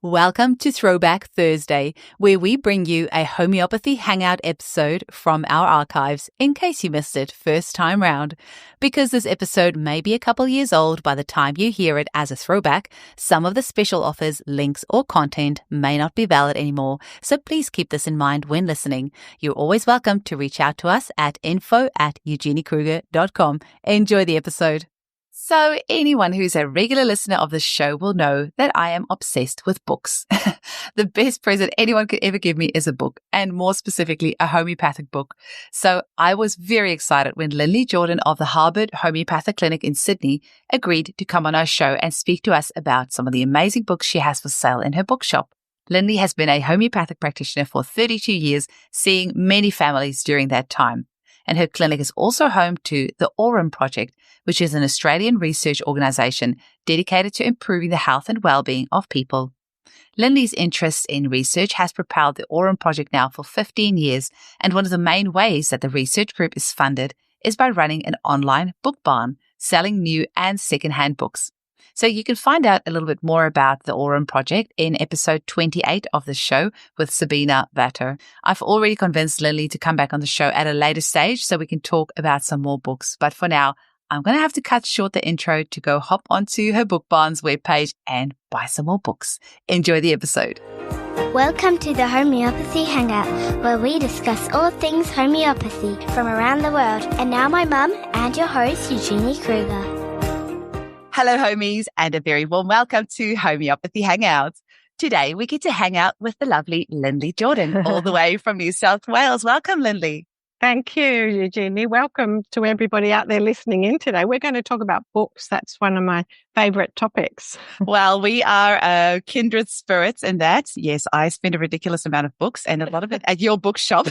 Welcome to Throwback Thursday, where we bring you a homeopathy hangout episode from our archives in case you missed it first time round. Because this episode may be a couple years old by the time you hear it as a throwback, some of the special offers, links, or content may not be valid anymore, so please keep this in mind when listening. You're always welcome to reach out to us at info@eugeniekruger.com. Enjoy the episode. So anyone who's a regular listener of the show will know that I am obsessed with books. The best present anyone could ever give me is a book, and more specifically, a homeopathic book. So I was very excited when Linlee Jordan of the Harvard Homeopathic Clinic in Sydney agreed to come on our show and speak to us about some of the amazing books she has for sale in her bookshop. Linlee has been a homeopathic practitioner for 32 years, seeing many families during that time. And her clinic is also home to the Aurum Project, which is an Australian research organisation dedicated to improving the health and well-being of people. Linlee's interest in research has propelled the Aurum Project now for 15 years, and one of the main ways that the research group is funded is by running an online book barn, selling new and secondhand books. So you can find out a little bit more about the Aurum Project in episode 28 of the show with Sabina Vatter. I've already convinced Linlee to come back on the show at a later stage so we can talk about some more books. But for now, I'm going to have to cut short the intro to go hop onto her Book Barn's webpage and buy some more books. Enjoy the episode. Welcome to the Homeopathy Hangout, where we discuss all things homeopathy from around the world. And now my mum and your host, Eugenie Kruger. Hello, homies, and a very warm welcome to Homeopathy Hangouts. Today, we get to hang out with the lovely Linlee Jordan, all the way from New South Wales. Welcome, Linlee. Thank you, Eugenie. Welcome to everybody out there listening in today. We're going to talk about books. That's one of my favorite topics. Well, we are kindred spirits in that. Yes, I spend a ridiculous amount of books and a lot of it at your bookshop.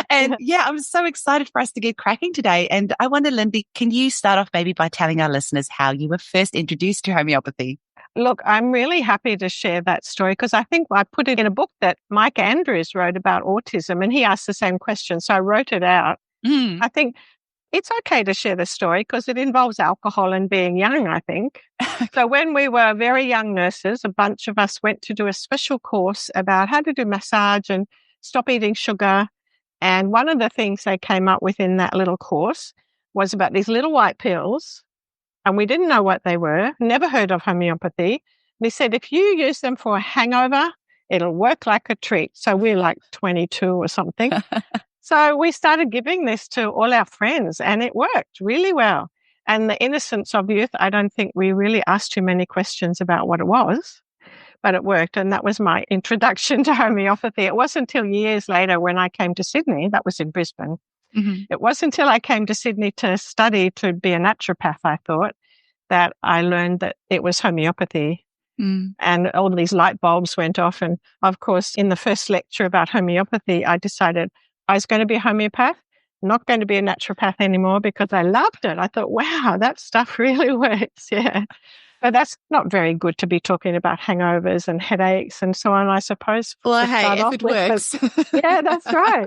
And yeah, I'm so excited for us to get cracking today. And I wonder, Linlee, can you start off maybe by telling our listeners how you were first introduced to homeopathy? Look, I'm really happy to share that story because I think I put it in a book that Mike Andrews wrote about autism, and he asked the same question. So I wrote it out. I think it's okay to share the story because it involves alcohol and being young, I think. So when we were very young nurses, a bunch of us went to do a special course about how to do massage and stop eating sugar. And one of the things they came up with in that little course was about these little white pills. And we didn't know what they were, never heard of homeopathy. They said, if you use them for a hangover, it'll work like a treat. So we're like 22 or something. So we started giving this to all our friends and it worked really well. And the innocence of youth, I don't think we really asked too many questions about what it was, but it worked. And that was my introduction to homeopathy. It wasn't until years later when I came to Sydney, that was in Brisbane. It wasn't until I came to Sydney to study to be a naturopath, I thought, that I learned that it was homeopathy. And all these light bulbs went off. And of course, in the first lecture about homeopathy, I decided I was going to be a homeopath, not going to be a naturopath anymore because I loved it. I thought, wow, that stuff really works. Yeah. But that's not very good to be talking about hangovers and headaches and so on, I suppose. Well, hey, if it works. Yeah, that's right.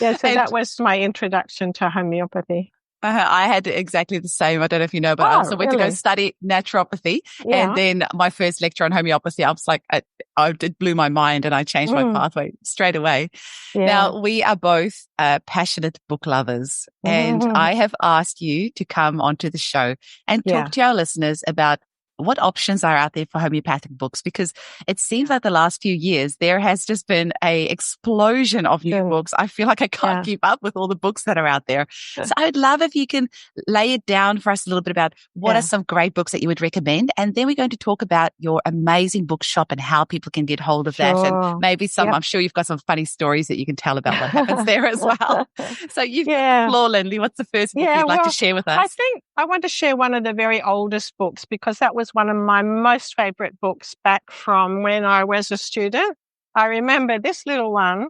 Yeah, so that was my introduction to homeopathy. I had exactly the same. I don't know if you know, but I also went to go study naturopathy. Yeah. And then my first lecture on homeopathy, I was like, it blew my mind and I changed my pathway straight away. Yeah. Now, we are both passionate book lovers. And I have asked you to come onto the show and talk to our listeners about what options are out there for homeopathic books, because it seems like the last few years there has just been a explosion of new books. I feel like I can't keep up with all the books that are out there. So I would love if you can lay it down for us a little bit about what are some great books that you would recommend. And then we're going to talk about your amazing bookshop and how people can get hold of that. And maybe I'm sure you've got some funny stories that you can tell about what happens there as well. So you've got the floor, Linlee. What's the first book you'd like to share with us? I think I want to share one of the very oldest books because that was one of my most favorite books back from when I was a student. I remember this little one.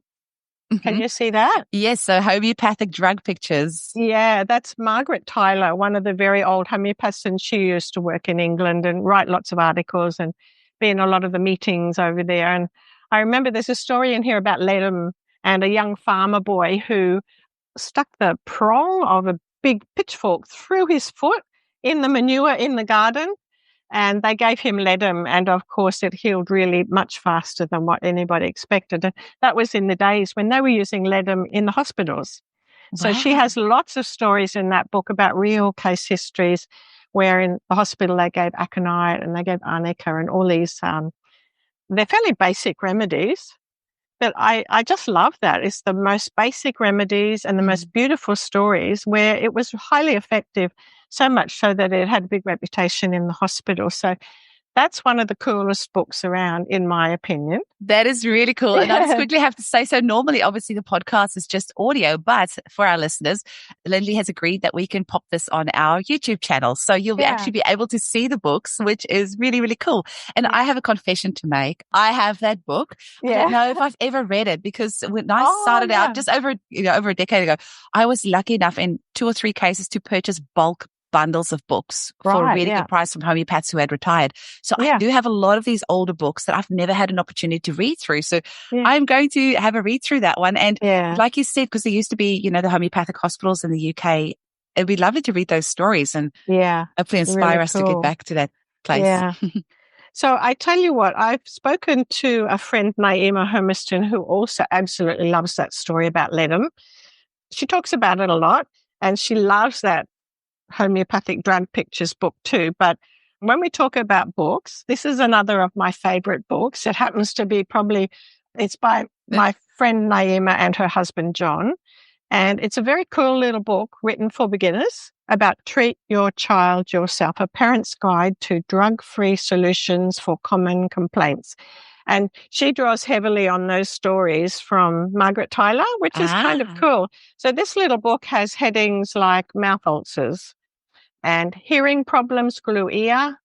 Can you see that? Yes, so homeopathic drug pictures. Yeah, that's Margaret Tyler, one of the very old homeopaths, and she used to work in England and write lots of articles and be in a lot of the meetings over there. And I remember there's a story in here about Lalor and a young farmer boy who stuck the prong of a big pitchfork through his foot in the manure in the garden. And they gave him ledum, and of course it healed really much faster than what anybody expected. And that was in the days when they were using ledum in the hospitals. So she has lots of stories in that book about real case histories where in the hospital they gave aconite and they gave arnica and all these, they're fairly basic remedies. But I just love that. It's the most basic remedies and the most beautiful stories where it was highly effective, so much so that it had a big reputation in the hospital. So that's one of the coolest books around, in my opinion. That is really cool. And I just quickly have to say, so normally, obviously, the podcast is just audio, but for our listeners, Linlee has agreed that we can pop this on our YouTube channel. So you'll actually be able to see the books, which is really, really cool. And I have a confession to make. I have that book. I don't know if I've ever read it because when I started out just over a decade ago, I was lucky enough in 2 or 3 cases to purchase bulk bundles of books for a really good price from homeopaths who had retired. So I do have a lot of these older books that I've never had an opportunity to read through. So I'm going to have a read through that one. And like you said, because there used to be, the homeopathic hospitals in the UK, it'd be lovely to read those stories and hopefully inspire us to get back to that place. Yeah. So I tell you what, I've spoken to a friend, Nyema Hermiston, who also absolutely loves that story about ledum. She talks about it a lot and she loves that homeopathic drug pictures book too. But when we talk about books, this is another of my favorite books. It happens to be it's by my friend Nyema and her husband John. And it's a very cool little book written for beginners about treat your child yourself, a parent's guide to drug-free solutions for common complaints. And she draws heavily on those stories from Margaret Tyler, which is kind of cool. So this little book has headings like mouth ulcers and hearing problems, glue ear,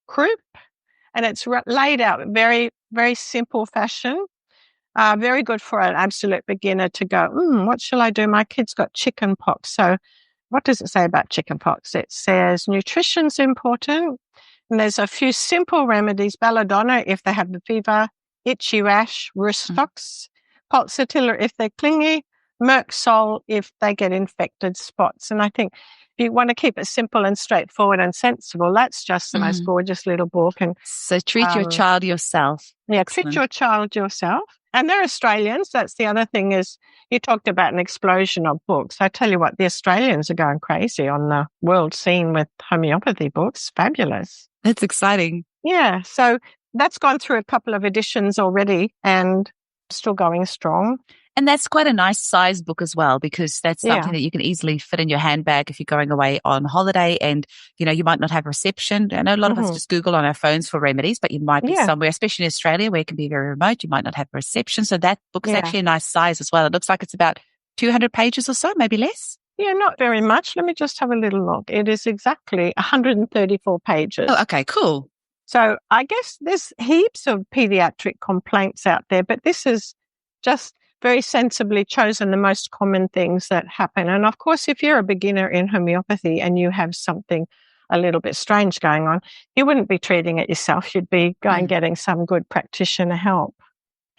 croup, and it's laid out in very, very simple fashion. Very good for an absolute beginner to go, what shall I do? My kid's got chicken pox. So what does it say about chicken pox? It says nutrition's important. And there's a few simple remedies, belladonna if they have the fever, itchy rash, rustox, pulsatilla if they're clingy, Merc Sol if they get infected spots. And I think if you want to keep it simple and straightforward and sensible, that's just the most gorgeous little book. And so treat your child yourself. Yeah, treat your child yourself. And they're Australians. That's the other thing is you talked about an explosion of books. I tell you what, the Australians are going crazy on the world scene with homeopathy books. Fabulous. That's exciting. Yeah. So that's gone through a couple of editions already and still going strong. And that's quite a nice size book as well, because that's something that you can easily fit in your handbag if you're going away on holiday and, you might not have reception. I know a lot of us just Google on our phones for remedies, but you might be somewhere, especially in Australia where it can be very remote. You might not have reception. So that book is actually a nice size as well. It looks like it's about 200 pages or so, maybe less. Yeah, not very much. Let me just have a little look. It is exactly 134 pages. Oh, okay, cool. So I guess there's heaps of pediatric complaints out there, but this is just very sensibly chosen the most common things that happen. And of course, if you're a beginner in homeopathy and you have something a little bit strange going on, you wouldn't be treating it yourself. You'd be getting some good practitioner help.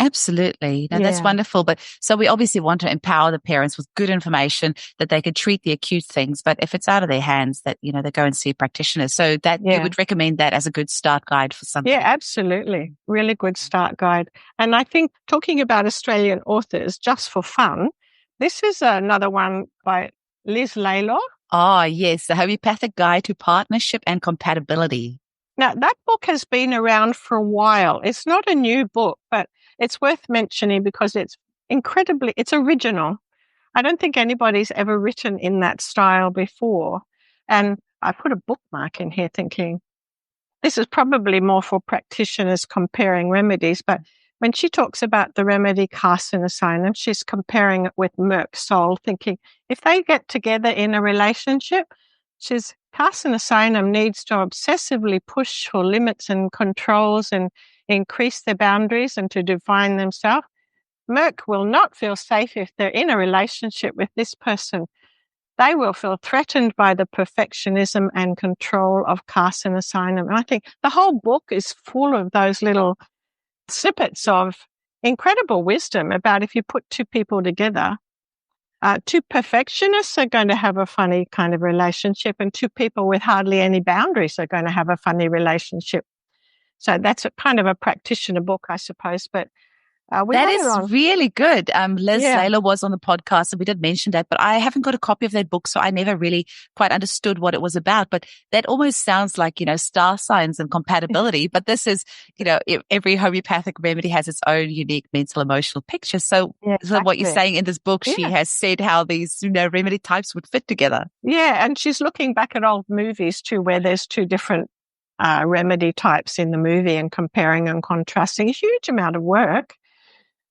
Absolutely. No, that's wonderful. But so we obviously want to empower the parents with good information that they could treat the acute things. But if it's out of their hands, that, they go and see practitioners. So that you would recommend that as a good start guide for something. Yeah, absolutely. Really good start guide. And I think talking about Australian authors, just for fun, this is another one by Liz Lalor. Oh, yes. The Homeopathic Guide to Partnership and Compatibility. Now, that book has been around for a while. It's not a new book, but it's worth mentioning because it's original. I don't think anybody's ever written in that style before. And I put a bookmark in here thinking, this is probably more for practitioners comparing remedies. But when she talks about the remedy carcinosinum, she's comparing it with Merc Sol, thinking if they get together in a relationship, carcinosinum needs to obsessively push for limits and controls and increase their boundaries and to define themselves. Merc will not feel safe if they're in a relationship with this person. They will feel threatened by the perfectionism and control of carcinosinum. And I think the whole book is full of those little snippets of incredible wisdom about if you put two people together, Two perfectionists are going to have a funny kind of relationship, and two people with hardly any boundaries are going to have a funny relationship. So that's a kind of a practitioner book, I suppose. But that is really good. Lalor was on the podcast and we did mention that, but I haven't got a copy of that book, so I never really quite understood what it was about. But that almost sounds like, star signs and compatibility. But this is, every homeopathic remedy has its own unique mental emotional picture. So, so what you're saying in this book, she has said how these, remedy types would fit together. Yeah. And she's looking back at old movies too, where there's two different remedy types in the movie and comparing and contrasting. A huge amount of work.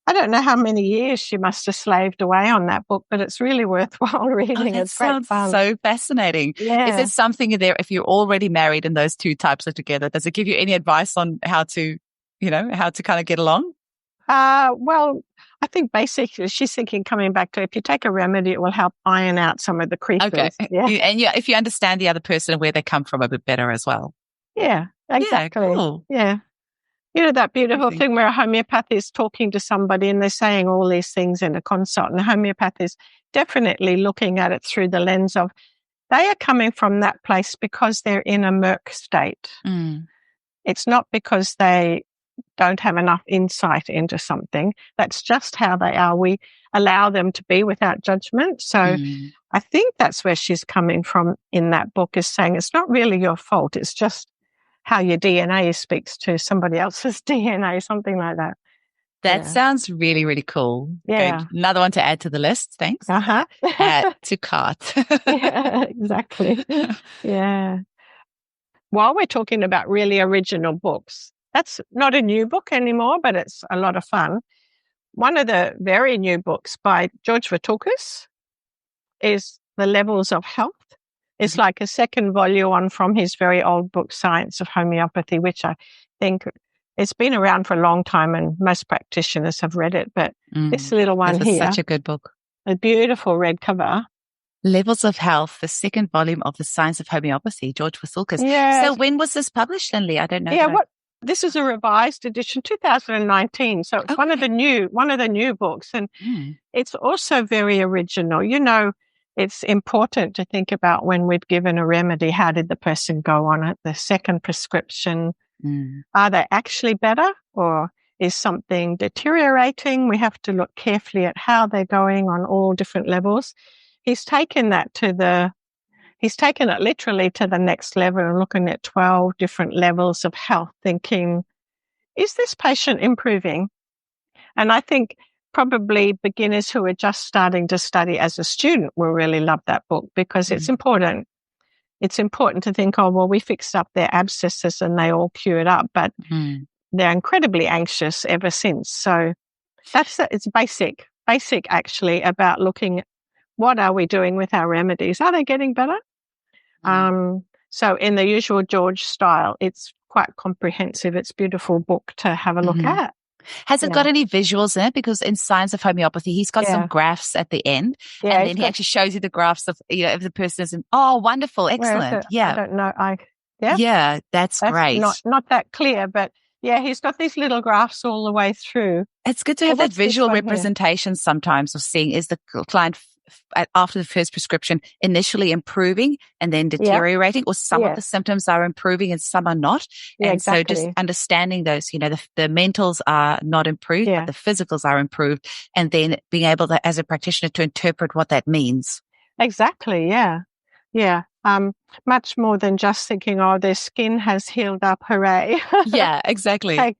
I don't know how many years she must have slaved away on that book, but it's really worthwhile reading. That sounds so fascinating. Yeah. Is there something in there, if you're already married and those two types are together, does it give you any advice on how to kind of get along? Well, I think basically she's thinking, coming back to, if you take a remedy, it will help iron out some of the creepers. Okay. Yeah. And if you understand the other person and where they come from a bit better as well. Yeah, exactly. Yeah, cool. Yeah. That beautiful thing where a homeopath is talking to somebody and they're saying all these things in a consult, and a homeopath is definitely looking at it through the lens of, they are coming from that place because they're in a murk state. Mm. It's not because they don't have enough insight into something. That's just how they are. We allow them to be without judgment. So I think that's where she's coming from in that book, is saying it's not really your fault. It's just how your DNA speaks to somebody else's DNA, something like that. That sounds really, really cool. Yeah. Okay, another one to add to the list. Thanks. Add to cart. Yeah, exactly. Yeah. While we're talking about really original books, that's not a new book anymore, but it's a lot of fun. One of the very new books by George Vithoulkas is The Levels of Health. It's like a second volume on from his very old book, Science of Homeopathy, which I think it's been around for a long time and most practitioners have read it. But this little one here, such a good book. A beautiful red cover. Levels of Health, the second volume of the Science of Homeopathy, George Vithoulkas. Yeah. So when was this published, Linlee? I don't know. Yeah, this is a revised edition, 2019. So it's one of the new books, and it's also very original. It's important to think about, when we've given a remedy, how did the person go on it? The second prescription, are they actually better, or is something deteriorating? We have to look carefully at how they're going on all different levels. He's taken it literally to the next level and looking at 12 different levels of health, thinking, is this patient improving? And I think probably beginners who are just starting to study as a student will really love that book, because it's important. It's important to think, we fixed up their abscesses and they all cured up, but they're incredibly anxious ever since. So it's basic actually, about looking at what are we doing with our remedies? Are they getting better? So in the usual George style, it's quite comprehensive. It's a beautiful book to have a look at. Has it got any visuals in it? Because in Science of Homeopathy, he's got some graphs at the end, and then he actually shows you the graphs of, if the person is wonderful, excellent. Yeah. I don't know. Yeah, that's great. Not that clear, but he's got these little graphs all the way through. It's good to have that visual representation sometimes of seeing, is the client after the first prescription initially improving and then deteriorating, or some of the symptoms are improving and some are not. So just understanding those, the mentals are not improved, but the physicals are improved, and then being able to, as a practitioner, to interpret what that means. Exactly. Yeah. Much more than just thinking, their skin has healed up, hooray. Yeah, exactly.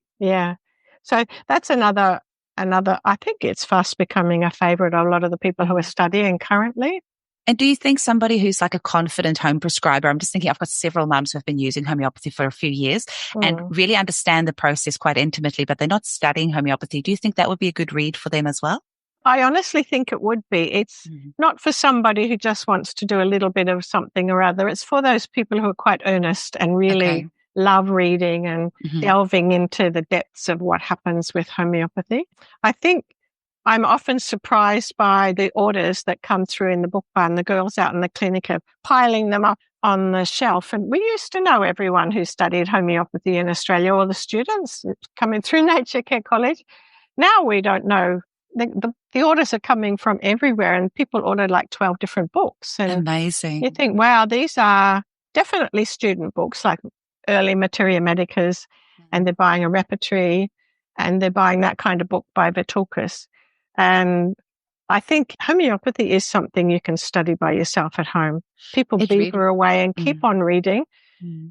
So that's another, I think it's fast becoming a favorite of a lot of the people who are studying currently. And do you think somebody who's like a confident home prescriber, I'm just thinking, I've got several mums who have been using homeopathy for a few years and really understand the process quite intimately, but they're not studying homeopathy. Do you think that would be a good read for them as well? I honestly think it would be. It's not for somebody who just wants to do a little bit of something or other. It's for those people who are quite earnest and really love reading and delving into the depths of what happens with homeopathy. I think I'm often surprised by the orders that come through in the book barn. The girls out in the clinic are piling them up on the shelf. And we used to know everyone who studied homeopathy in Australia, all the students coming through Nature Care College. Now we don't know the orders are coming from everywhere, and people ordered like 12 different books. And amazing. You think, wow, these are definitely student books, like early Materia Medicas, and they're buying a Repertory, and they're buying that kind of book by Vithoulkas. And I think homeopathy is something you can study by yourself at home. People beaver away and keep on reading.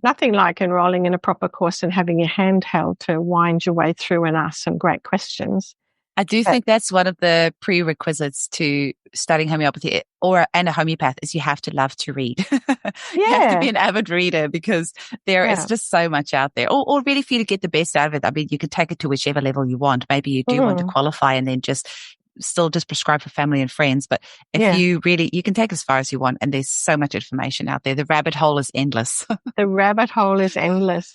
Nothing like enrolling in a proper course and having your hand held to wind your way through and ask some great questions. I do think that's one of the prerequisites to studying homeopathy and a homeopath is you have to love to read. You have to be an avid reader because there is just so much out there. Or really for you to get the best out of it. I mean, you can take it to whichever level you want. Maybe you do want to qualify and then still just prescribe for family and friends. But if you can take as far as you want, and there's so much information out there. The rabbit hole is endless. The rabbit hole is endless.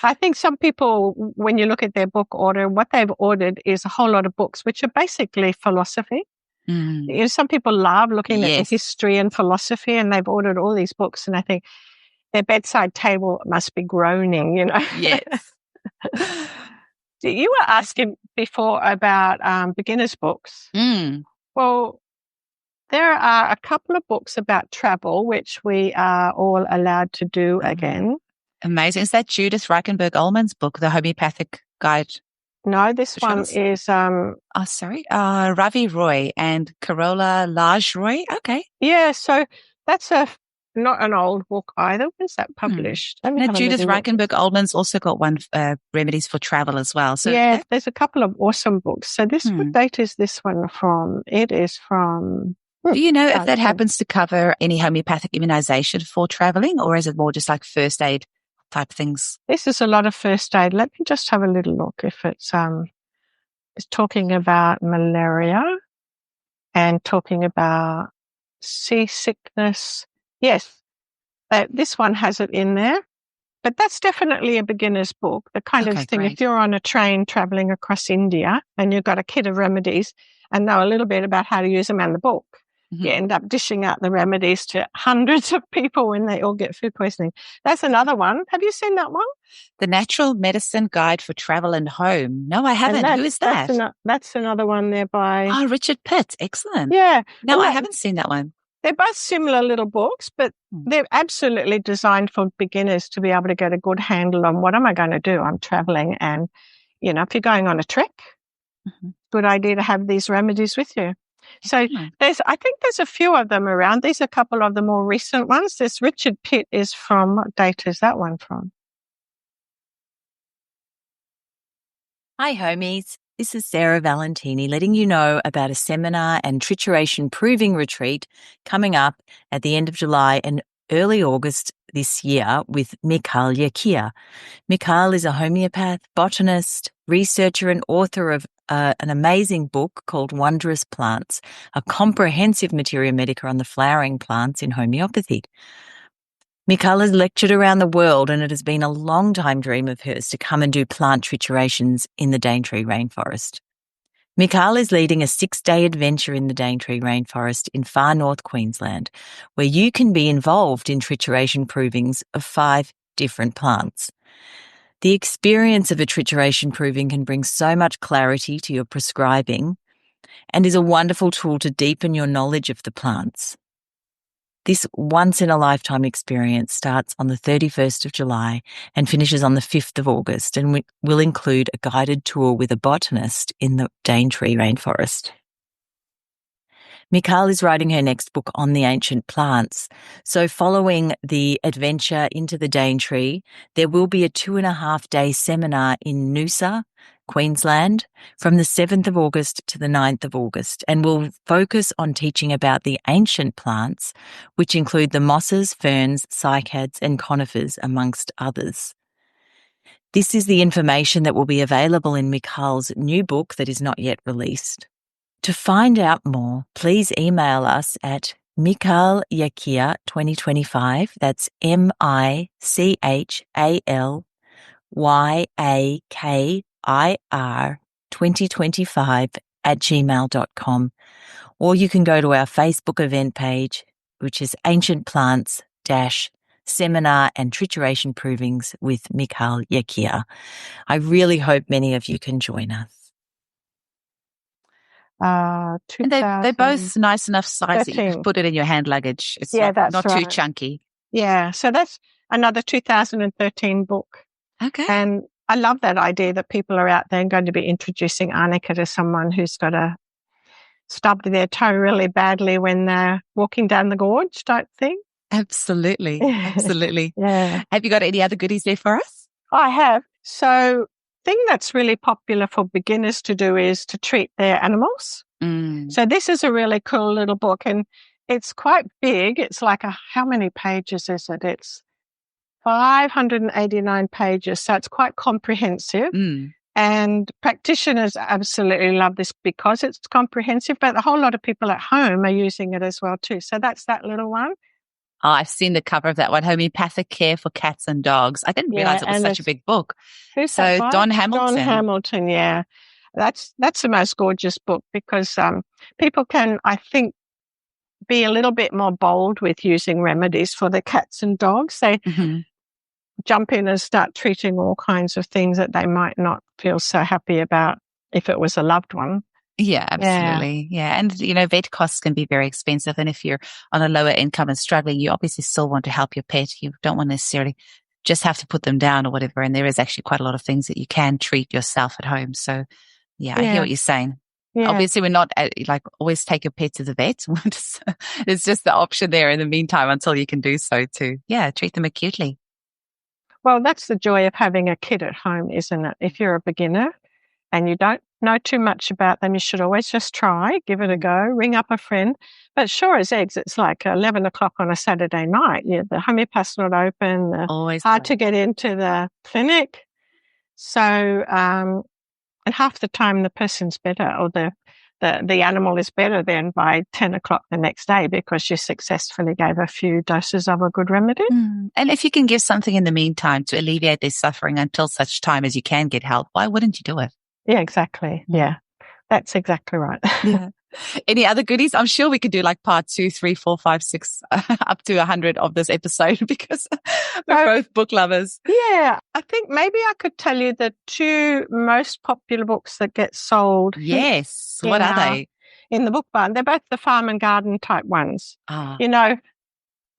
I think some people, when you look at their book order, what they've ordered is a whole lot of books, which are basically philosophy. You know, some people love looking at the history and philosophy, and they've ordered all these books, and I think their bedside table must be groaning, you know. Yes. You were asking before about beginners' books. Well, there are a couple of books about travel, which we are all allowed to do again. Amazing. Is that Judith Reichenberg-Ullmann's book, The Homeopathic Guide? No, this one is... Ravi Roy and Carola Laj Roy. Okay. Yeah, so that's not an old book either. When's that published? Judith Reichenberg-Ullmann's also got one, Remedies for Travel as well. So there's a couple of awesome books. So what date is this one from? It is from... Do you know if that happens to cover any homeopathic immunization for traveling, or is it more just like first aid type things? This is a lot of first aid. Let me just have a little look if it's talking about malaria and talking about seasickness. Yes, this one has it in there, but that's definitely a beginner's book, the kind of thing. Great. If you're on a train traveling across India and you've got a kit of remedies and know a little bit about how to use them and the book, you end up dishing out the remedies to hundreds of people when they all get food poisoning. That's another one. Have you seen that one? The Natural Medicine Guide for Travel and Home. No, I haven't. Who is that? That's another one there by... Oh, Richard Pitt. Excellent. Yeah. No, I haven't seen that one. They're both similar little books, but they're absolutely designed for beginners to be able to get a good handle on what am I going to do? I'm traveling, and, you know, if you're going on a trek, good idea to have these remedies with you. So I think there's a few of them around. These are a couple of the more recent ones. This Richard Pitt is from, what date is that one from? Hi, homies. This is Sarah Valentini letting you know about a seminar and trituration proving retreat coming up at the end of July and early August this year with Mikhail Yakia. Mikhail is a homeopath, botanist, researcher and author of an amazing book called Wondrous Plants, a comprehensive Materia Medica on the flowering plants in homeopathy. Mikhail has lectured around the world, and it has been a long-time dream of hers to come and do plant triturations in the Daintree rainforest. Mikhail is leading a 6-day adventure in the Daintree rainforest in far north Queensland, where you can be involved in trituration provings of 5 different plants. The experience of a trituration proving can bring so much clarity to your prescribing and is a wonderful tool to deepen your knowledge of the plants. This once-in-a-lifetime experience starts on the 31st of July and finishes on the 5th of August, and will include a guided tour with a botanist in the Daintree rainforest. Mikhail is writing her next book on the ancient plants. So following the adventure into the Daintree, there will be a 2.5-day seminar in Noosa, Queensland, from the 7th of August to the 9th of August, and will focus on teaching about the ancient plants, which include the mosses, ferns, cycads, and conifers, amongst others. This is the information that will be available in Mikhail's new book that is not yet released. To find out more, please email us at mikhailyakir2025, that's MICHALYAKIR 2025 @gmail.com, or you can go to our Facebook event page, which is Ancient Plants Seminar and Trituration Provings with Mikhail Yakir. I really hope many of you can join us. And they're both nice enough size that you can put it in your hand luggage. It's not too chunky. Yeah, so that's another 2013 book. Okay. And I love that idea that people are out there and going to be introducing arnica to someone who's got a stubbed their toe really badly when they're walking down the gorge type thing. Absolutely. Absolutely. Yeah. Have you got any other goodies there for us? I have. So thing that's really popular for beginners to do is to treat their animals. So this is a really cool little book, and it's quite big. It's like how many pages is it? It's 589 pages. So it's quite comprehensive. And practitioners absolutely love this because it's comprehensive, but a whole lot of people at home are using it as well too. So that's that little one. Oh, I've seen the cover of that one, Homeopathic Care for Cats and Dogs. I didn't realize it was such a big book. Who's that by? Don Hamilton. Don Hamilton, yeah. That's the most gorgeous book because people can, I think, be a little bit more bold with using remedies for the cats and dogs. They jump in and start treating all kinds of things that they might not feel so happy about if it was a loved one. Yeah, absolutely. Yeah. And, vet costs can be very expensive. And if you're on a lower income and struggling, you obviously still want to help your pet. You don't want to necessarily just have to put them down or whatever. And there is actually quite a lot of things that you can treat yourself at home. So, I hear what you're saying. Yeah. Obviously, we're not always take your pet to the vet. There's just the option there in the meantime until you can do so to, treat them acutely. Well, that's the joy of having a kid at home, isn't it? If you're a beginner and you don't know too much about them, you should always just try, give it a go, ring up a friend. But sure as eggs, it's like 11 o'clock on a Saturday night. The homeopath's not open. Always hard to get into the clinic. So, and half the time the person's better or the animal is better than by 10 o'clock the next day because you successfully gave a few doses of a good remedy. And if you can give something in the meantime to alleviate their suffering until such time as you can get help, why wouldn't you do it? Yeah, exactly. Yeah, that's exactly right. Yeah. Any other goodies? I'm sure we could do like part 2, 3, 4, 5, 6, up to 100 of this episode because we're both book lovers. Yeah, I think maybe I could tell you the 2 most popular books that get sold. Yes. What are they? In the book barn. They're both the farm and garden type ones.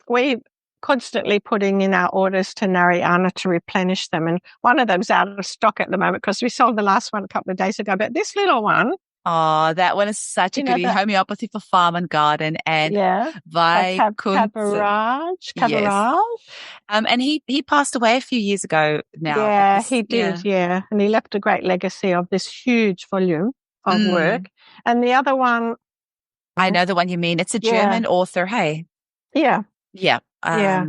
We constantly putting in our orders to Narayana to replenish them. And one of them's out of stock at the moment because we sold the last one a couple of days ago. But this little one. Oh, that one is such a goodie. Homeopathy for Farm and Garden and Kaviraj. Yes. And he passed away a few years ago now. Yeah, he did, And he left a great legacy of this huge volume of work. And the other one. I know the one you mean. It's a German author, hey? Yeah. Yeah. I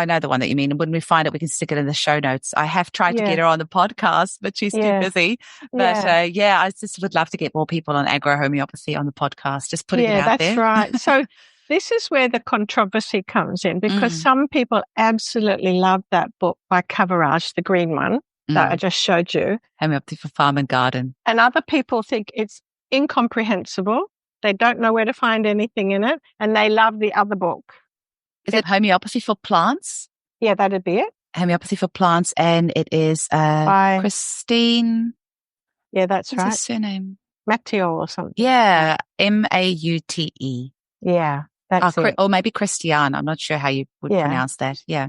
know the one that you mean. And when we find it, we can stick it in the show notes. I have tried to get her on the podcast, but she's too busy. But I just would love to get more people on agro-homeopathy on the podcast. Just putting it out there. Yeah, that's right. So this is where the controversy comes in because some people absolutely love that book by Kaviraj, the green one that I just showed you. Homeopathy for Farm and Garden. And other people think it's incomprehensible. They don't know where to find anything in it. And they love the other book. Is it Homeopathy for Plants? Yeah, that'd be it. Homeopathy for Plants, and it is by Christiane. Yeah, that's right. What's her surname? Maute or something. Yeah, Maute. Yeah, that's it. Or maybe Christiane. I'm not sure how you would pronounce that. Yeah.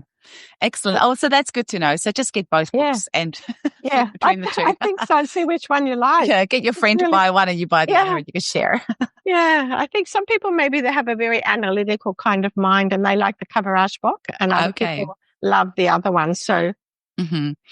Excellent. Oh, so that's good to know. So just get both books and between the two. I think so. See which one you like. Yeah, get your friend to buy one and you buy the other and you can share. Yeah, I think some people maybe they have a very analytical kind of mind and they like the Kaviraj book and other people love the other one. So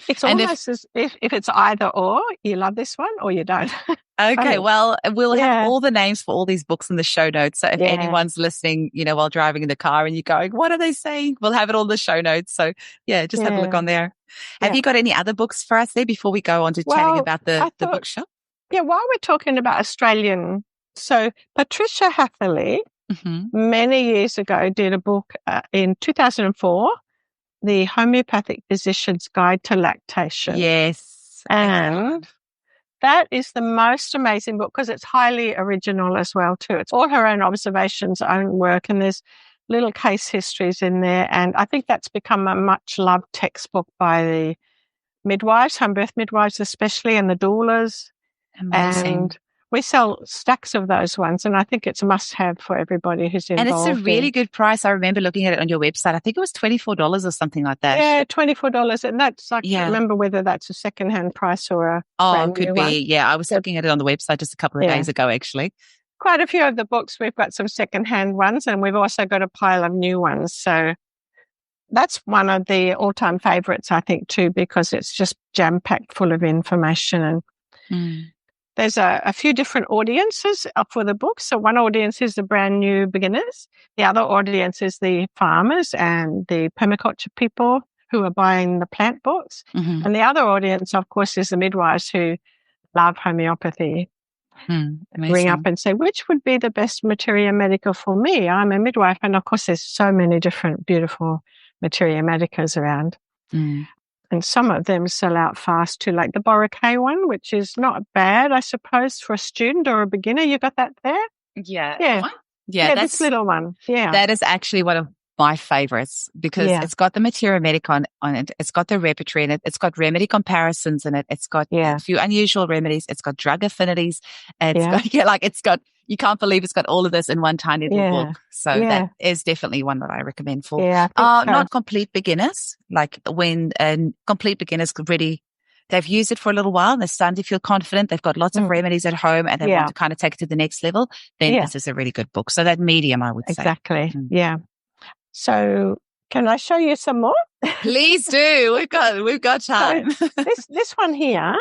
it's almost as if it's either or, you love this one or you don't. Okay, well, we'll have all the names for all these books in the show notes. So if anyone's listening, while driving in the car and you're going, what are they saying? We'll have it all in the show notes. So just have a look on there. Have you got any other books for us there before we go on to chatting about the bookshop? Yeah, while we're talking about Australian, so Patricia Hatherly many years ago did a book in 2004, The Homeopathic Physician's Guide to Lactation. Yes. And that is the most amazing book because it's highly original as well too. It's all her own observations, own work, and there's little case histories in there. And I think that's become a much loved textbook by the midwives, home birth midwives especially, and the doulas. Amazing. And We sell stacks of those ones, and I think it's a must-have for everybody who's involved. And it's a really good price. I remember looking at it on your website. I think it was $24 or something like that. Yeah, $24. And that's, I can't remember whether that's a secondhand price or a brand new could be. one. Yeah, I was looking at it on the website just a couple of days ago, actually. Quite a few of the books, we've got some secondhand ones, and we've also got a pile of new ones. So that's one of the all-time favorites, I think, too, because it's just jam-packed full of information. And there's a few different audiences for the book. So one audience is the brand new beginners. The other audience is the farmers and the permaculture people who are buying the plant books. And the other audience, of course, is the midwives who love homeopathy. Ring up and say, which would be the best Materia Medica for me? I'm a midwife. And of course, there's so many different beautiful Materia Medicas around. And some of them sell out fast too, like the Boericke one, which is not bad, I suppose, for a student or a beginner. You got that there? Yeah. Yeah, this little one. Yeah. That is actually one of my favorites because it's got the Materia Medica on it. It's got the Repertory in it. It's got remedy comparisons in it. It's got a few unusual remedies. It's got drug affinities. It's got, you can't believe it's got all of this in one tiny little book. So that is definitely one that I recommend for not complete beginners. Like when complete beginners really, they've used it for a little while and they're starting to feel confident. They've got lots of remedies at home and they want to kind of take it to the next level. Then this is a really good book. So that medium, I would say. Exactly. Yeah. So can I show you some more? Please do. We've got time. So this one here.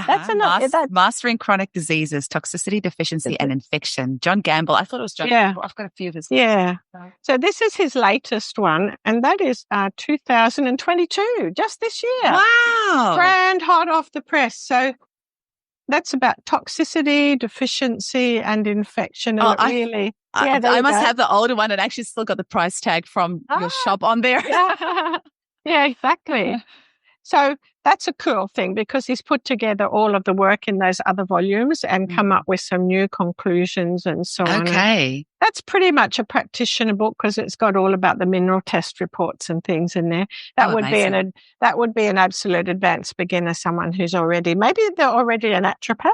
That's another Mastering Chronic Diseases, Toxicity, Deficiency, and Infection. John Gamble. I thought it was John Gamble. I've got a few of his. Yeah. So this is his latest one, and that is 2022, just this year. Wow. Brand hot off the press. So that's about toxicity, deficiency, and infection. And I must have the older one and actually still got the price tag from your shop on there. Yeah, exactly. So that's a cool thing because he's put together all of the work in those other volumes and come up with some new conclusions and so on. Okay. That's pretty much a practitioner book because it's got all about the mineral test reports and things in there. That would be an absolute advanced beginner, someone who's maybe they're already a naturopath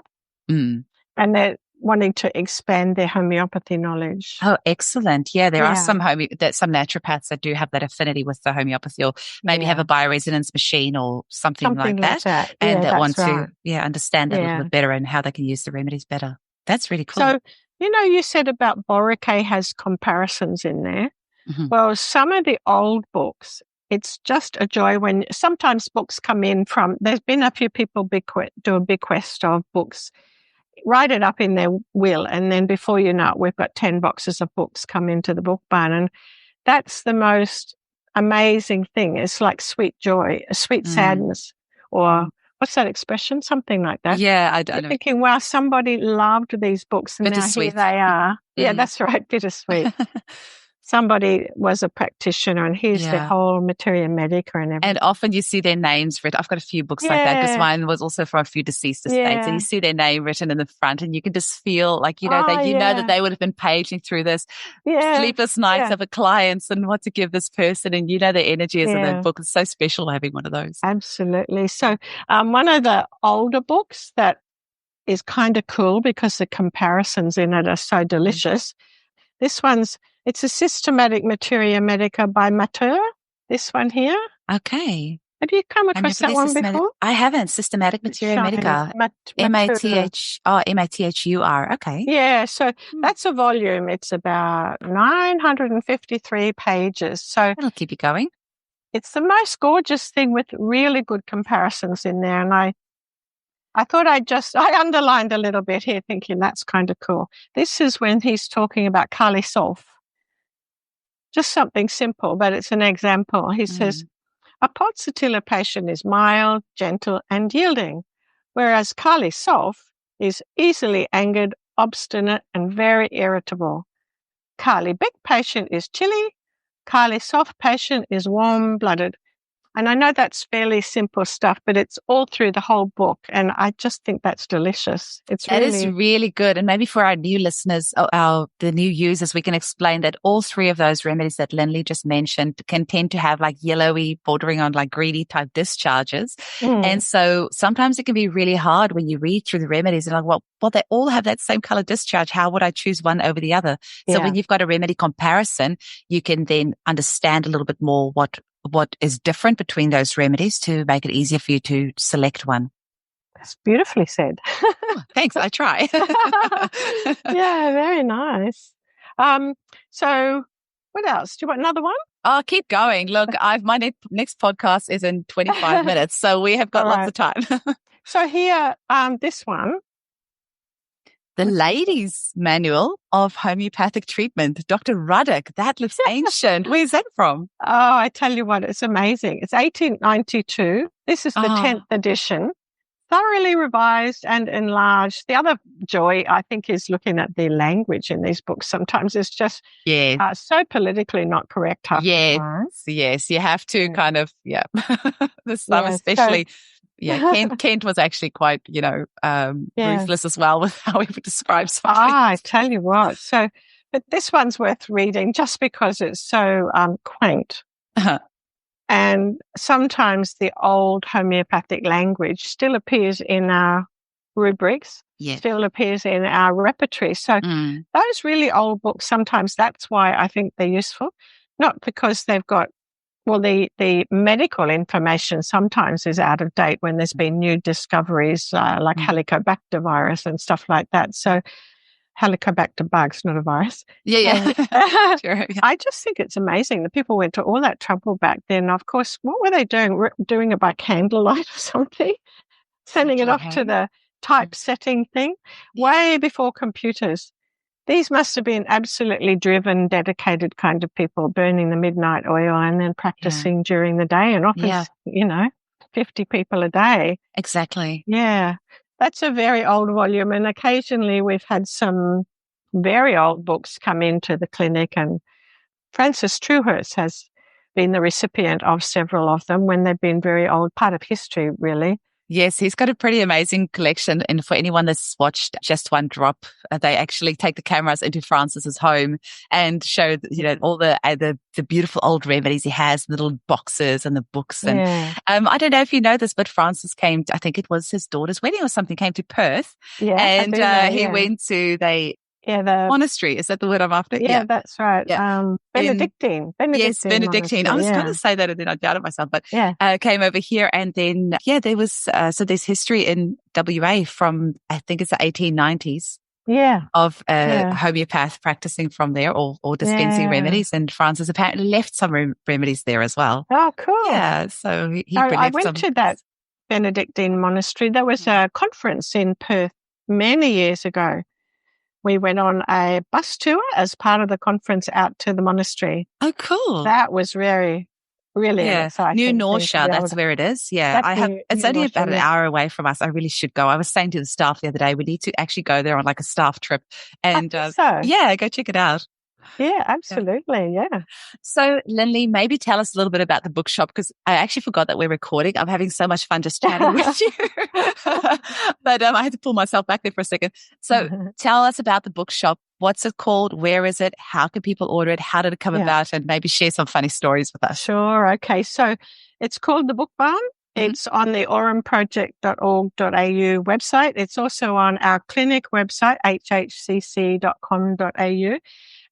and they're wanting to expand their homeopathy knowledge. Oh, excellent. Yeah, there are some naturopaths that do have that affinity with the homeopathy or maybe have a bioresonance machine or something like that. And that want to understand that a little bit better and how they can use the remedies better. That's really cool. So, you said about Boericke has comparisons in there. Well, some of the old books, it's just a joy when sometimes books come in from, there's been a few people do a bequest of books, write it up in their will, and then before you know it, we've got 10 boxes of books come into the book barn, and that's the most amazing thing. It's like sweet joy, sweet sadness, or what's that expression? Something like that. Yeah, I don't know. Thinking, wow, somebody loved these books, and now here they are. Yeah, that's right, bittersweet. Somebody was a practitioner and here's the whole Materia Medica and everything. And often you see their names written. I've got a few books like that because mine was also from a few deceased estates and you see their name written in the front and you can just feel like, know that they would have been paging through this sleepless nights of a clients and what to give this person and their energy is in the book. It's so special having one of those. Absolutely. So one of the older books that is kind of cool because the comparisons in it are so delicious. It's a systematic Materia Medica by Maute, this one here. Okay. Have you come across that one before? I haven't. Systematic Materia Medica. Mathur. Okay. Yeah, so that's a volume. It's about 953 pages. So it'll keep you going. It's the most gorgeous thing with really good comparisons in there. And I thought I underlined a little bit here thinking that's kind of cool. This is when he's talking about Kali Sulf. Just something simple, but it's an example. He says, a Potsatilla patient is mild, gentle, and yielding, whereas Kali Sulf is easily angered, obstinate, and very irritable. Kali Beck patient is chilly. Kali Sulf patient is warm-blooded. And I know that's fairly simple stuff, but it's all through the whole book. And I just think that's delicious. That is really good. And maybe for our new listeners, the new users, we can explain that all three of those remedies that Linlee just mentioned can tend to have like yellowy, bordering on like greeny type discharges. And so sometimes it can be really hard when you read through the remedies and like, well, they all have that same color discharge. How would I choose one over the other? So when you've got a remedy comparison, you can then understand a little bit more what is different between those remedies to make it easier for you to select one. That's beautifully said. Thanks. I try. Yeah, very nice. So what else? Do you want another one? Oh, keep going. Look, my next podcast is in 25 minutes, so we have got lots of time. So here, this one. The Ladies' Manual of Homeopathic Treatment, Dr. Ruddock. That looks ancient. Where's that from? Oh, I tell you what, it's amazing. It's 1892. This is the 10th edition. Thoroughly revised and enlarged. The other joy, I think, is looking at the language in these books. Sometimes it's just so politically not correct. Yes. You have to kind of, this time especially. Kent was actually quite, ruthless as well with how he would describe something. I tell you what. So, but this one's worth reading just because it's so quaint. And sometimes the old homeopathic language still appears in our rubrics, still appears in our repertory. So those really old books, sometimes that's why I think they're useful, not because they've got the medical information sometimes is out of date when there's been new discoveries like Helicobacter virus and stuff like that. So Helicobacter bugs, not a virus. Sure, I just think it's amazing that people went to all that trouble back then. Of course, what were they doing? Doing it by candlelight or something? Sending it off to the typesetting thing way before computers. These must have been absolutely driven, dedicated kind of people, burning the midnight oil and then practicing during the day, and often, 50 people a day. Exactly. Yeah. That's a very old volume. And occasionally we've had some very old books come into the clinic, and Francis Truehurst has been the recipient of several of them when they've been very old, part of history, really. Yes, he's got a pretty amazing collection. And for anyone that's watched Just One Drop, they actually take the cameras into Francis's home and show, all the beautiful old remedies he has, little boxes and the books. And I don't know if you know this, but Francis came, I think it was his daughter's wedding or something, came to Perth. Yeah, and he went to the monastery. Is that the word I'm after? Yeah, that's right. Yeah. Benedictine. Yes, Benedictine. I was going to say that and then I doubted myself, but came over here. And then, there was, so there's history in WA from, I think it's the 1890s. Of homeopath practicing from there or dispensing remedies. And Francis apparently left some remedies there as well. Oh, cool. Yeah. So I went to that Benedictine monastery. There was a conference in Perth many years ago. We went on a bus tour as part of the conference out to the monastery. Oh, cool. That was really exciting. New Norcia, that's where it is. Yeah. It's only about an hour away from us. I really should go. I was saying to the staff the other day, we need to actually go there on like a staff trip and go check it out. Yeah, absolutely. Yeah. So, Linlee, maybe tell us a little bit about the bookshop, because I actually forgot that we're recording. I'm having so much fun just chatting with you. But I had to pull myself back there for a second. So tell us about the bookshop. What's it called? Where is it? How can people order it? How did it come about? And maybe share some funny stories with us. Sure. Okay. So it's called The Book Barn. It's on the aurumproject.org.au website. It's also on our clinic website, hhcc.com.au.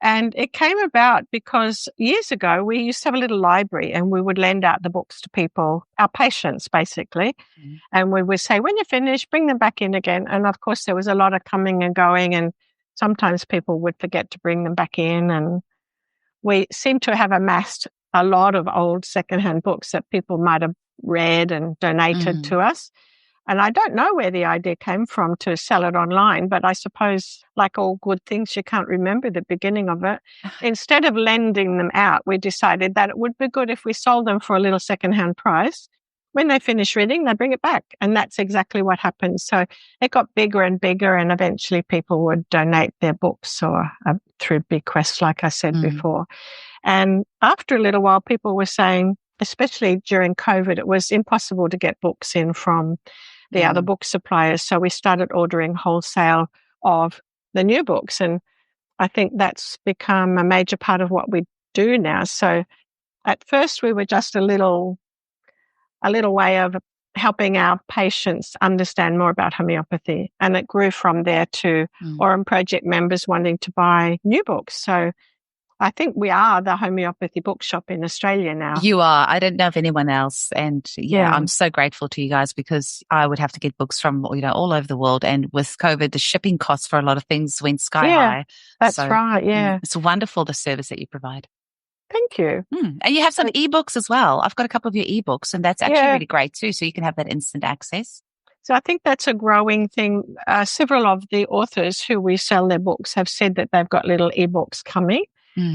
And it came about because years ago, we used to have a little library and we would lend out the books to people, our patients, basically. And we would say, when you're finished, bring them back in again. And of course, there was a lot of coming and going, and sometimes people would forget to bring them back in. And we seem to have amassed a lot of old secondhand books that people might have read and donated to us. And I don't know where the idea came from to sell it online, but I suppose, like all good things, you can't remember the beginning of it. Instead of lending them out, we decided that it would be good if we sold them for a little secondhand price. When they finish reading, they bring it back. And that's exactly what happened. So it got bigger and bigger, and eventually people would donate their books or through bequests, like I said before. And after a little while, people were saying, especially during COVID, it was impossible to get books in from the other book suppliers. So we started ordering wholesale of the new books. And I think that's become a major part of what we do now. So at first we were just a little way of helping our patients understand more about homeopathy. And it grew from there to Aurum Project members wanting to buy new books. So I think we are the homeopathy bookshop in Australia now. You are. I don't know of anyone else. And I'm so grateful to you guys, because I would have to get books from, all over the world. And with COVID, the shipping costs for a lot of things went sky high. That's right. Yeah. It's wonderful, the service that you provide. Thank you. And you have some ebooks as well. I've got a couple of your ebooks, and that's actually really great too. So you can have that instant access. So I think that's a growing thing. Several of the authors who we sell their books have said that they've got little ebooks coming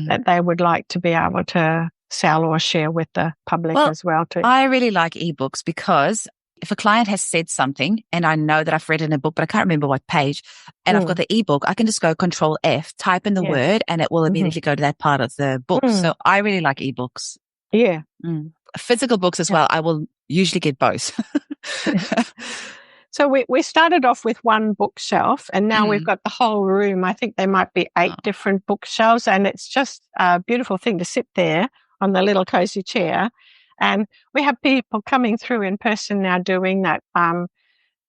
that they would like to be able to sell or share with the public as well too. I really like ebooks, because if a client has said something and I know that I've read it in a book, but I can't remember what page, and I've got the ebook, I can just go Control F, type in the word, and it will immediately go to that part of the book. So I really like ebooks. Yeah. Physical books as well. I will usually get both. So we started off with one bookshelf, and now we've got the whole room. I think there might be 8 different bookshelves, and it's just a beautiful thing to sit there on the little cozy chair. And we have people coming through in person now doing that.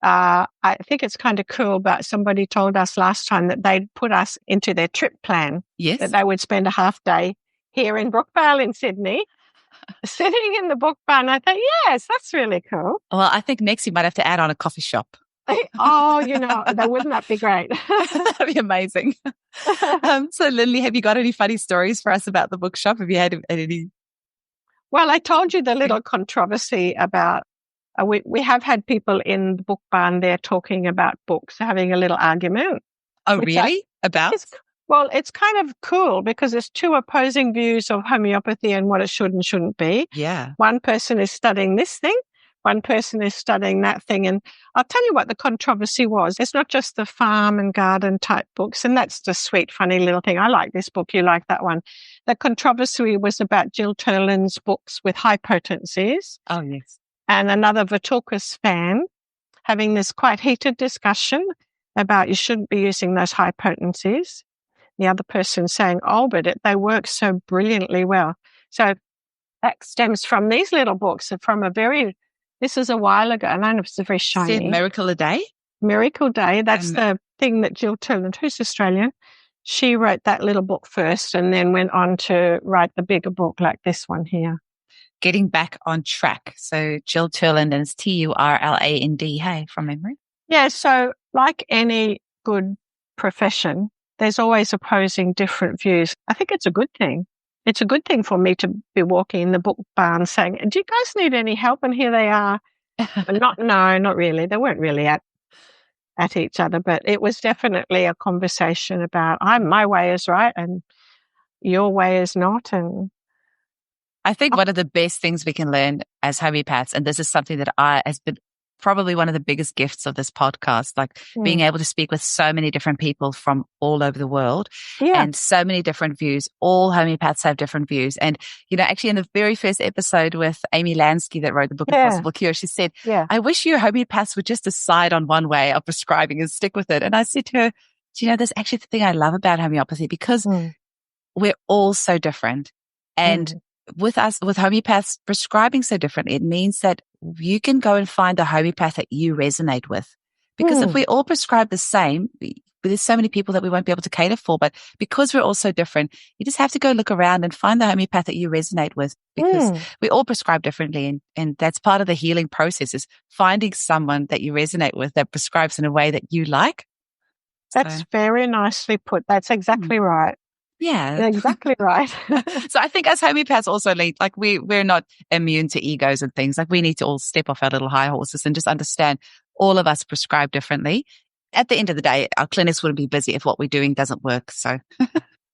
I think it's kind of cool, but somebody told us last time that they'd put us into their trip plan. Yes. That they would spend a half day here in Brookvale in Sydney, sitting in the book barn. I thought, yes, that's really cool. Well, I think next you might have to add on a coffee shop. Wouldn't that be great? That'd be amazing. So Linlee, have you got any funny stories for us about the bookshop? Have you had any? Well, I told you the little controversy about, we have had people in the book barn there talking about books, having a little argument. Oh, really? About? Well, it's kind of cool because there's 2 opposing views of homeopathy and what it should and shouldn't be. Yeah. One person is studying this thing, one person is studying that thing. And I'll tell you what the controversy was. It's not just the farm and garden type books, and that's the sweet, funny little thing. I like this book, you like that one. The controversy was about Jill Turlin's books with high potencies. Oh, yes. And another Vithoulkas fan having this quite heated discussion about you shouldn't be using those high potencies. The other person saying, but they work so brilliantly well. So that stems from these little books from this is a while ago, and I know it's very shiny. Said Miracle a Day? Miracle Day. That's the thing that Jill Turland, who's Australian, she wrote that little book first and then went on to write the bigger book like this one here. Getting Back on Track. So Jill Turland, and it's Turland, hey, from memory. Yeah, so like any good profession, there's always opposing different views. I think it's a good thing. It's a good thing for me to be walking in the book barn saying, do you guys need any help? And here they are. Not really. They weren't really at each other, but it was definitely a conversation about my way is right and your way is not. And I think one of the best things we can learn as homeopaths, and this is something that has been probably one of the biggest gifts of this podcast, like being able to speak with so many different people from all over the world and so many different views. All homeopaths have different views. And, actually in the very first episode with Amy Lansky that wrote the book Impossible Cure, she said, I wish you homeopaths would just decide on one way of prescribing and stick with it. And I said to her, that's actually the thing I love about homeopathy, because we're all so different. And with homeopaths prescribing so different, it means that you can go and find the homeopath that you resonate with. Because if we all prescribe the same, there's so many people that we won't be able to cater for. But because we're all so different, you just have to go look around and find the homeopath that you resonate with, because we all prescribe differently. And that's part of the healing process, is finding someone that you resonate with that prescribes in a way that you like. That's very nicely put. That's exactly right. Yeah. Exactly right. So I think as homeopaths also, we're not immune to egos and things. Like, we need to all step off our little high horses and just understand all of us prescribe differently. At the end of the day, our clinics wouldn't be busy if what we're doing doesn't work. So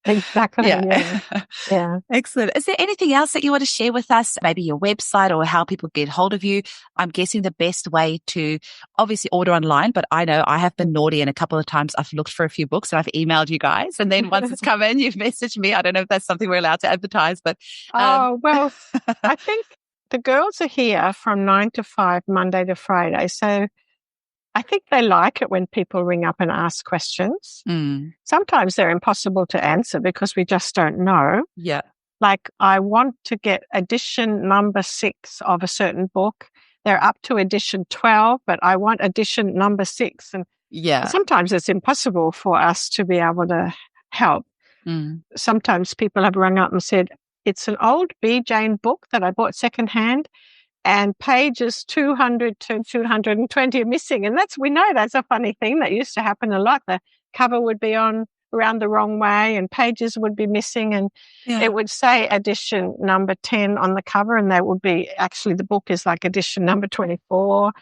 exactly. Yeah. Excellent. Is there anything else that you want to share with us? Maybe your website or how people get hold of you? I'm guessing the best way to obviously order online, but I know I have been naughty, and a couple of times I've looked for a few books and I've emailed you guys. And then once it's come in, you've messaged me. I don't know if that's something we're allowed to advertise, but. Well, I think the girls are here from 9 to 5, Monday to Friday. So I think they like it when people ring up and ask questions. Sometimes they're impossible to answer because we just don't know. Yeah. Like, I want to get edition number 6 of a certain book. They're up to edition 12, but I want edition number 6. And sometimes it's impossible for us to be able to help. Sometimes people have rung up and said, it's an old B. Jane book that I bought secondhand, and pages 200 to 220 are missing. And we know that's a funny thing that used to happen a lot. The cover would be on around the wrong way and pages would be missing, and it would say edition number 10 on the cover, and that would be actually the book is like edition number 24.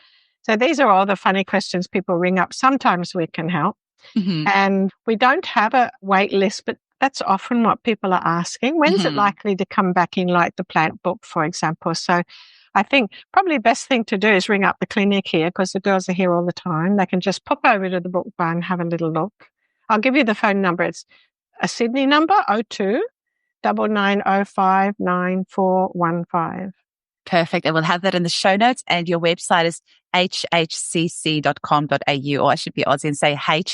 So these are all the funny questions people ring up. Sometimes we can help. And we don't have a wait list, but that's often what people are asking. When's it likely to come back in, like the plant book, for example? So I think probably the best thing to do is ring up the clinic here, because the girls are here all the time. They can just pop over to the book bar and have a little look. I'll give you the phone number. It's a Sydney number, 02 9905 9415. Perfect. And we'll have that in the show notes. And your website is hhcc.com.au, or I should be Aussie and say hhcc.com.au.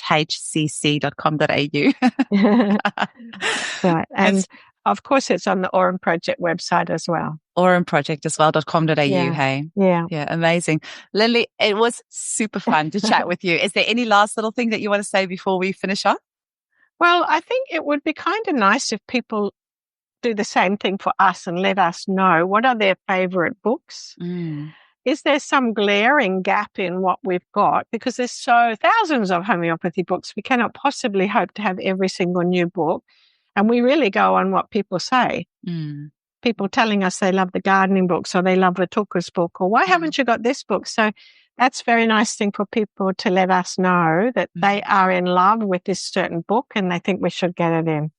Right. And of course, it's on the Aurum Project website as well. Aurumproject.com.au, hey? Yeah. Yeah, amazing. Linlee, it was super fun to chat with you. Is there any last little thing that you want to say before we finish up? Well, I think it would be kind of nice if people do the same thing for us and let us know what are their favourite books. Is there some glaring gap in what we've got? Because there's thousands of homeopathy books. We cannot possibly hope to have every single new book. And we really go on what people say. People telling us they love the gardening books, or they love Vithoulkas' book, or why haven't you got this book? So that's a very nice thing for people to let us know that they are in love with this certain book and they think we should get it in.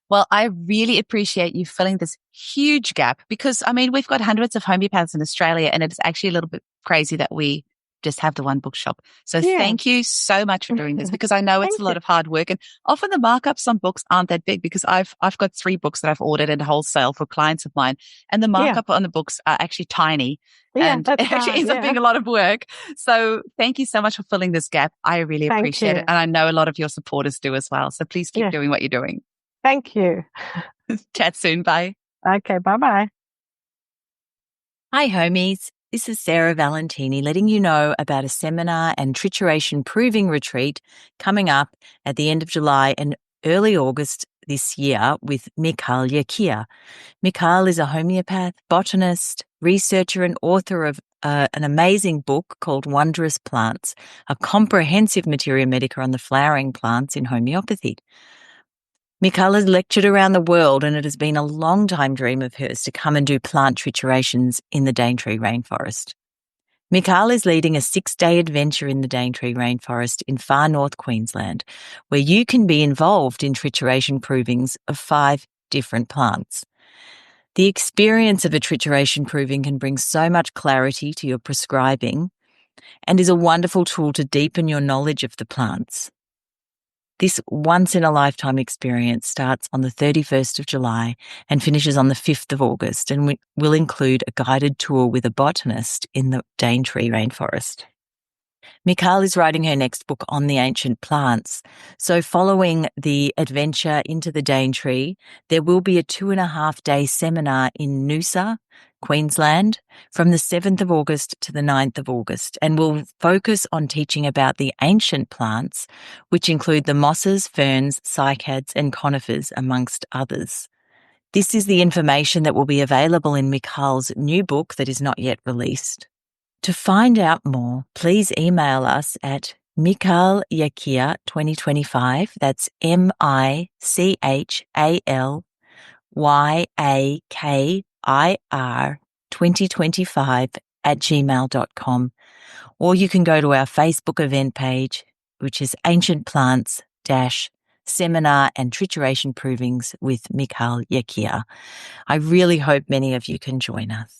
Well, I really appreciate you filling this huge gap, because, I mean, we've got hundreds of homeopaths in Australia, and it's actually a little bit crazy that we just have the one bookshop. So thank you so much for doing this, because I know it's a lot of hard work, and often the markups on books aren't that big, because I've got 3 books that I've ordered in wholesale for clients of mine, and the markup on the books are actually tiny. And it actually ends up being a lot of work. So thank you so much for filling this gap. I really appreciate it. And I know a lot of your supporters do as well. So please keep doing what you're doing. Thank you. Chat soon. Bye. Okay. Bye-bye. Hi, homies. This is Sarah Valentini letting you know about a seminar and trituration proving retreat coming up at the end of July and early August this year with Mikhail Yakia. Mikhail is a homeopath, botanist, researcher and author of an amazing book called Wondrous Plants, a comprehensive Materia Medica on the flowering plants in homeopathy. Mikhail has lectured around the world, and it has been a long-time dream of hers to come and do plant triturations in the Daintree rainforest. Mikhail is leading a 6-day adventure in the Daintree rainforest in far north Queensland, where you can be involved in trituration provings of 5 different plants. The experience of a trituration proving can bring so much clarity to your prescribing and is a wonderful tool to deepen your knowledge of the plants. This once-in-a-lifetime experience starts on the 31st of July and finishes on the 5th of August, and will include a guided tour with a botanist in the Daintree rainforest. Mikhail is writing her next book on the ancient plants, so following the adventure into the Daintree, there will be a 2.5-day seminar in Noosa, Queensland, from the 7th of August to the 9th of August, and will focus on teaching about the ancient plants, which include the mosses, ferns, cycads, and conifers, amongst others. This is the information that will be available in Mikhail's new book that is not yet released. To find out more, please email us at mikhailyakir2025, that's MICHALYAKIR 2025@gmail.com, or you can go to our Facebook event page, which is Ancient Plants Seminar and Trituration Provings with Mikhail Yakir. I really hope many of you can join us.